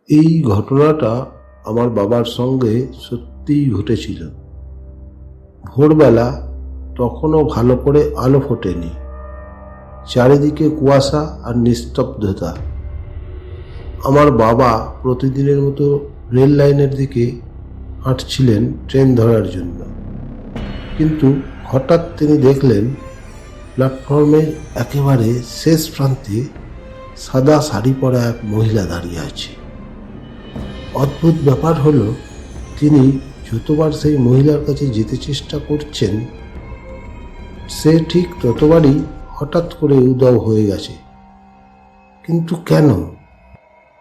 এই ঘটনাটা আমার বাবার সঙ্গে সত্যিই ঘটেছিল। ভোরবেলা, তখনও ভালো করে আলো ফোটেনি, চারিদিকে কুয়াশা আর নিস্তব্ধতা। আমার বাবা প্রতিদিনের মতো রেল লাইনের দিকে হাঁটছিলেন ট্রেন ধরার জন্য, কিন্তু হঠাৎ তিনি দেখলেন প্ল্যাটফর্মের একেবারে শেষ প্রান্তে সাদা শাড়ি পরা এক মহিলা দাঁড়িয়ে আছে। অদ্ভুত ব্যাপার হলো, তিনি যতবার সেই মহিলার কাছে যেতে চেষ্টা করছেন, সে ঠিক ততবারই হঠাৎ করে উধাও হয়ে গেছে। কিন্তু কেন?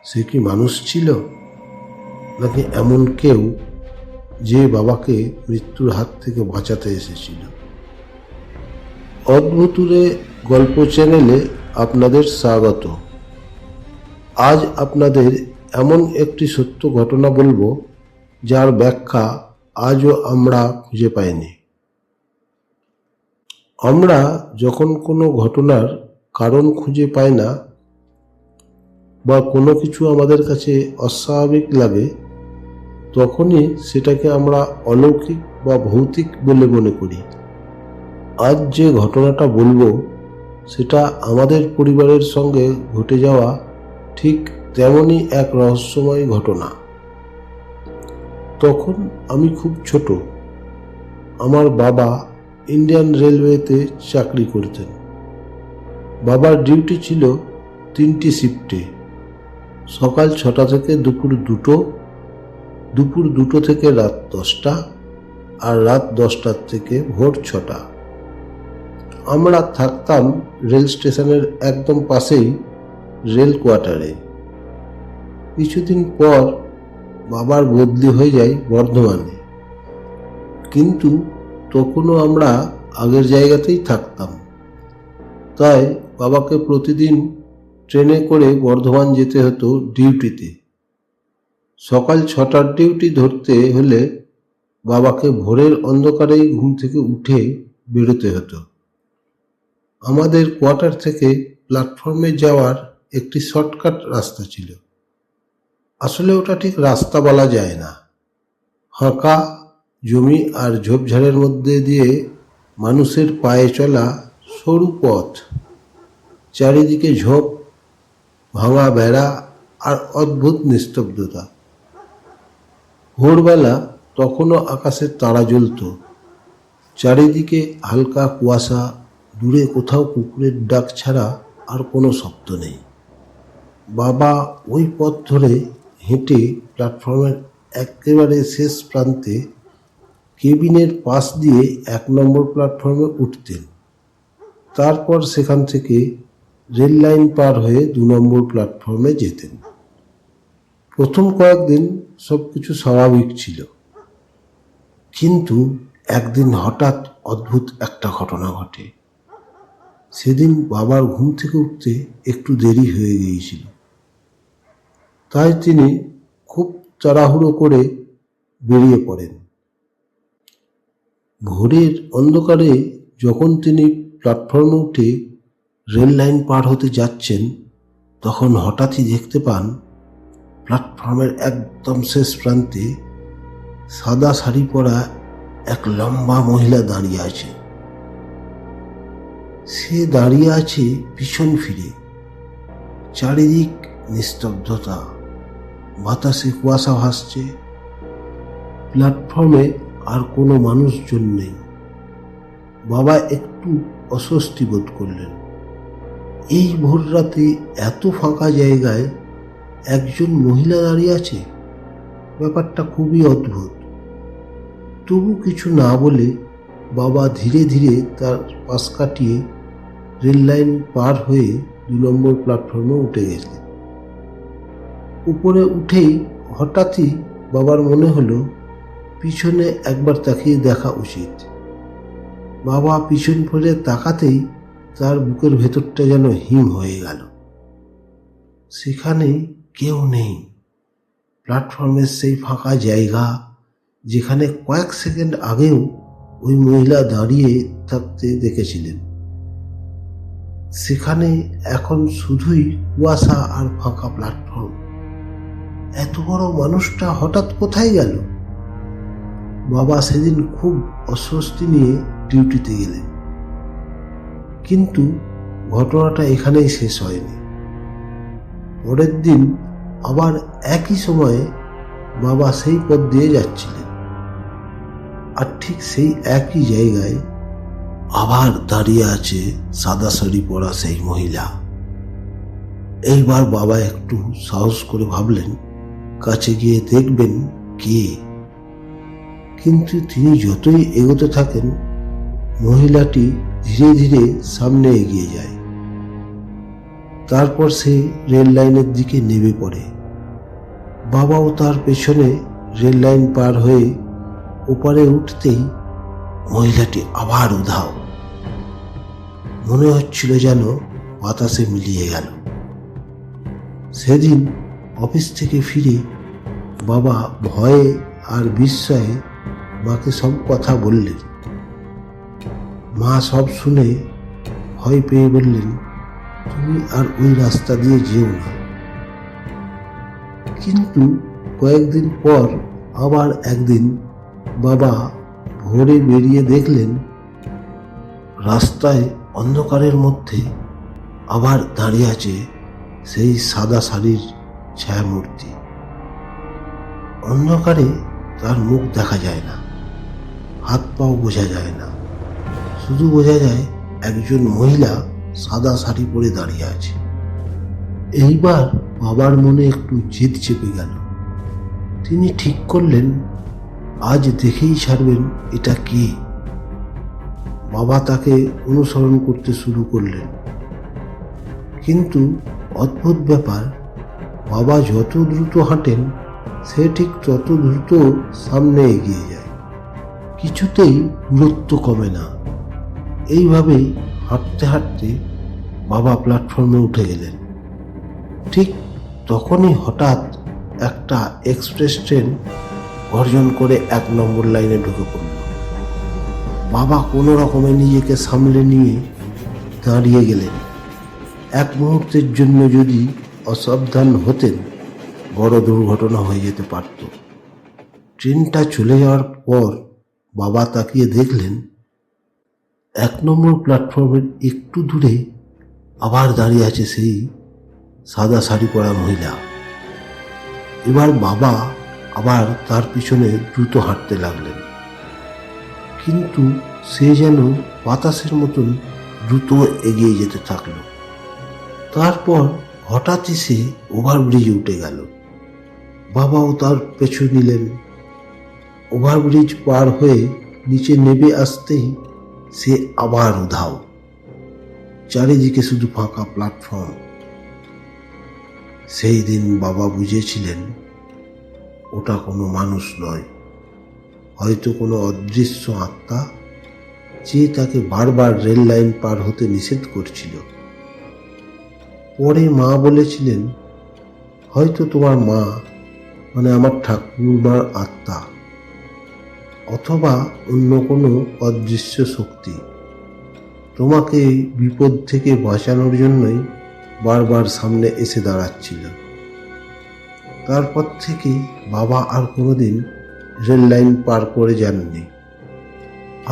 সে কি মানুষ ছিল, নাকি এমন কেউ যে বাবাকে মৃত্যুর হাত থেকে বাঁচাতে এসেছিল? অদ্ভুতুরে গল্প চ্যানেলে আপনাদের স্বাগত। আজ আপনাদের এমন একটি সত্য ঘটনা বলবো, যার ব্যাখ্যা আজও আমরা খুঁজে পাইনি। আমরা যখন কোনো ঘটনার কারণ খুঁজে পাই না, বা কোনো কিছু আমাদের কাছে অস্বাভাবিক লাগে, তখনই সেটাকে আমরা অলৌকিক বা ভৌতিক বলে মনে করি। আজ যে ঘটনাটা বলবো, সেটা আমাদের পরিবারের সঙ্গে ঘটে যাওয়া ঠিক তেমনই এক রহস্যময় ঘটনা। তখন আমি খুব ছোট। আমার বাবা ইন্ডিয়ান রেলওয়েতে চাকরি করতেন। বাবার ডিউটি ছিল 3টি শিফটে, সকাল 6টা থেকে দুপুর 2টো, দুপুর 2টো থেকে রাত 10টা, আর রাত 10টার থেকে ভোর 6টা। আমরা থাকতাম রেল স্টেশনের একদম পাশেই, রেল কোয়ার্টারে। কিছুদিন পর বাবার বদলি হয়ে যায় বর্ধমানে, কিন্তু তখনও আমরা আগের জায়গাতেই থাকতাম। তাই বাবাকে প্রতিদিন ট্রেনে করে বর্ধমান যেতে হতো ডিউটিতে। সকাল 6টার ডিউটি ধরতে হলে বাবাকে ভোরের অন্ধকারেই ঘুম থেকে উঠে বেরোতে হতো। আমাদের কোয়ার্টার থেকে প্ল্যাটফর্মে যাওয়ার একটি শর্টকাট রাস্তা ছিল। আসলে ওটা ঠিক রাস্তা বলা যায় না, ফাঁকা জমি আর ঝোপঝাড়ের মধ্যে দিয়ে মানুষের পায়ে চলা সরু পথ। চারিদিকে ঝোপ, ভাঙা বেড়া আর অদ্ভুত নিস্তব্ধতা। ভোরবেলা, তখনও আকাশে তারা জ্বলত, চারিদিকে হালকা কুয়াশা, দূরে কোথাও কুকুরের ডাক ছাড়া আর কোনো শব্দ নেই। বাবা ওই পথ ধরে হেঁটে প্ল্যাটফর্মের একেবারে শেষ প্রান্তে কেবিনের পাশ দিয়ে 1 নম্বর প্ল্যাটফর্মে উঠতেন। তারপর সেখান থেকে রেল লাইন পার হয়ে 2 নম্বর প্ল্যাটফর্মে যেতেন। প্রথম কয়েকদিন সব কিছু স্বাভাবিক ছিল, কিন্তু একদিন হঠাৎ অদ্ভুত একটা ঘটনা ঘটে। সেদিন বাবার ঘুম থেকে উঠতে একটু দেরি হয়ে গিয়েছিল, তাই তিনি খুব তাড়াহুড়ো করে বেরিয়ে পড়েন। ভোরের অন্ধকারে যখন তিনি প্ল্যাটফর্মে উঠে রেল লাইন পার হতে যাচ্ছেন, তখন হঠাৎই দেখতে পান প্ল্যাটফর্মের একদম শেষ প্রান্তে সাদা শাড়ি পরা এক লম্বা মহিলা দাঁড়িয়ে আছে। সে দাঁড়িয়ে আছে পিছন ফিরে। চারিদিক নিস্তব্ধতা, বাতাসে কুয়াশা ভাসছে। প্ল্যাটফর্মে আর কোনো মানুষজন নেই। বাবা একটু অস্বস্তি বোধ করলেন। এই ভোর রাতে এত ফাঁকা জায়গায় একজন মহিলা দাঁড়িয়ে আছে, ব্যাপারটা খুবই অদ্ভুত। তবু কিছু না বলে বাবা ধীরে ধীরে তার পাশ কাটিয়ে রেল লাইন পার হয়ে 2 নম্বর প্ল্যাটফর্মে উঠে গেলেন। উপরে উঠেই হঠাৎই বাবার মনে হলো পিছনে একবার তাকিয়ে দেখা উচিত। বাবা পিছন ফিরে তাকাতেই তার বুকের ভেতরটা যেন হিম হয়ে গেল। সেখানে কেউ নেই। প্ল্যাটফর্মের সেই ফাঁকা জায়গা, যেখানে কয়েক সেকেন্ড আগেও ওই মহিলা দাঁড়িয়ে থাকতে দেখেছিলেন, সেখানে এখন শুধুই কুয়াশা আর ফাঁকা প্ল্যাটফর্ম। এত বড় মানুষটা হঠাৎ কোথায় গেল? বাবা সেদিন খুব অস্বস্তি নিয়ে ডিউটিতে গেলেন। কিন্তু ঘটনাটা এখানেই শেষ হয়নি। পরের দিন আবার একই সময়ে বাবা সেই পথ দিয়ে যাচ্ছিলেন, আর ঠিক সেই একই জায়গায় আবার দাঁড়িয়ে আছে সাদা শাড়ি পরা সেই মহিলা। এইবার বাবা একটু সাহস করে ভাবলেন কাছে গিয়ে দেখবেন কে। কিন্তু তিনি যতই এগোতে থাকেন, মহিলাটি ধীরে ধীরে সামনে এগিয়ে যায়। তারপর সে রেল লাইনের দিকে নেমে পড়ে। বাবাও তার পেছনে রেল লাইন পার হয়ে ওপারে উঠতেই মহিলাটি আবার উধাও। মনে হচ্ছিল যেন বাতাসে মিলিয়ে গেল। সেদিন অফিস থেকে ফিরে বাবা ভয়ে আর বিস্ময়ে মাকে সব কথা বললেন। মা সব শুনে ভয় পেয়ে বললেন, তুমি আর ওই রাস্তা দিয়ে যেও না। কিন্তু কয়েকদিন পর আবার একদিন বাবা ভোরে বেরিয়ে দেখলেন রাস্তায় অন্ধকারের মধ্যে আবার দাঁড়িয়ে আছে সেই সাদা শাড়ির ছায়ামূর্তি। অন্ধকারে তার মুখ দেখা যায় না, হাত পাও বোঝা যায় না, শুধু বোঝা যায় একজন মহিলা সাদা শাড়ি পরে দাঁড়িয়ে আছে। এইবার বাবার মনে একটু জেদ চেপে গেল। তিনি ঠিক করলেন আজ দেখেই ছাড়বেন এটা কে। বাবা তাকে অনুসরণ করতে শুরু করলেন। কিন্তু অদ্ভুত ব্যাপার, বাবা যত দ্রুত হাঁটেন সে ঠিক তত দ্রুত সামনে এগিয়ে যায়, কিছুতেই দূরত্ব কমে না। এইভাবেই হাঁটতে হাঁটতে বাবা প্ল্যাটফর্মে উঠে গেলেন। ঠিক তখনই হঠাৎ একটা এক্সপ্রেস ট্রেন গর্জন করে 1 নম্বর লাইনে ঢুকে পড়ল। বাবা কোনো রকমে নিজেকে সামলে নিয়ে দাঁড়িয়ে গেলেন। এক মুহূর্তের জন্য যদি অসাবধান হতেন, বড় দুর্ঘটনা হয়ে যেতে পারত। ট্রেনটা চলে যাওয়ার পর বাবা তাকিয়ে দেখলেন 1 নম্বর প্ল্যাটফর্মের একটু দূরে আবার দাঁড়িয়ে আছে সেই সাদা শাড়ি পরা মহিলা। এবার বাবা আবার তার পিছনে দ্রুত হাঁটতে লাগলেন, কিন্তু সে যেন বাতাসের মতন দ্রুত এগিয়ে যেতে থাকলো। তারপর হঠাৎই সে ওভারব্রিজে উঠে গেল। বাবাও তার পেছু নিলেন। ওভারব্রিজ পার হয়ে নিচে নেমে আসতেই সে আবার উধাও। চারিদিকে শুধু ফাঁকা প্ল্যাটফর্ম। সেই দিন বাবা বুঝেছিলেন ওটা কোনো মানুষ নয়, হয়তো কোনো অদৃশ্য আত্মা, যে তাকে বারবার রেল লাইন পার হতে নিষেধ করছিল। পরে মা বলেছিলেন, হয়তো তোমার মা মানে আমার ঠাকুরমার আত্মা, অথবা অন্য কোনো অদৃশ্য শক্তি তোমাকে বিপদ থেকে বাঁচানোর জন্যই বারবার সামনে এসে দাঁড়াচ্ছিল। তারপর থেকে বাবা আর কোনোদিন রেল লাইন পার করে যাননি।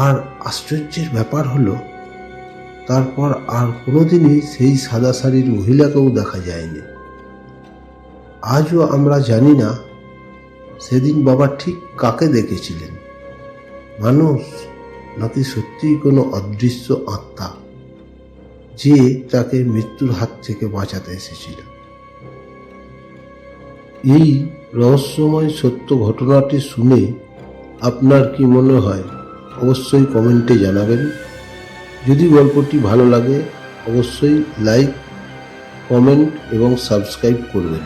আর আশ্চর্যের ব্যাপার হলো, তারপর আর কোনোদিনই সেই সাদা শাড়ির মহিলাকেও দেখা যায়নি। আজও আমরা জানি না সেদিন বাবা ঠিক কাকে দেখেছিলেন, মানুষ নাকি সত্যিই কোনো অদৃশ্য আত্মা, যে তাকে মৃত্যুর হাত থেকে বাঁচাতে এসেছিল। এই রহস্যময় সত্য ঘটনাটি শুনে আপনার কি মনে হয় অবশ্যই কমেন্টে জানাবেন। যদি গল্পটি ভালো লাগে অবশ্যই লাইক, কমেন্ট এবং সাবস্ক্রাইব করবেন।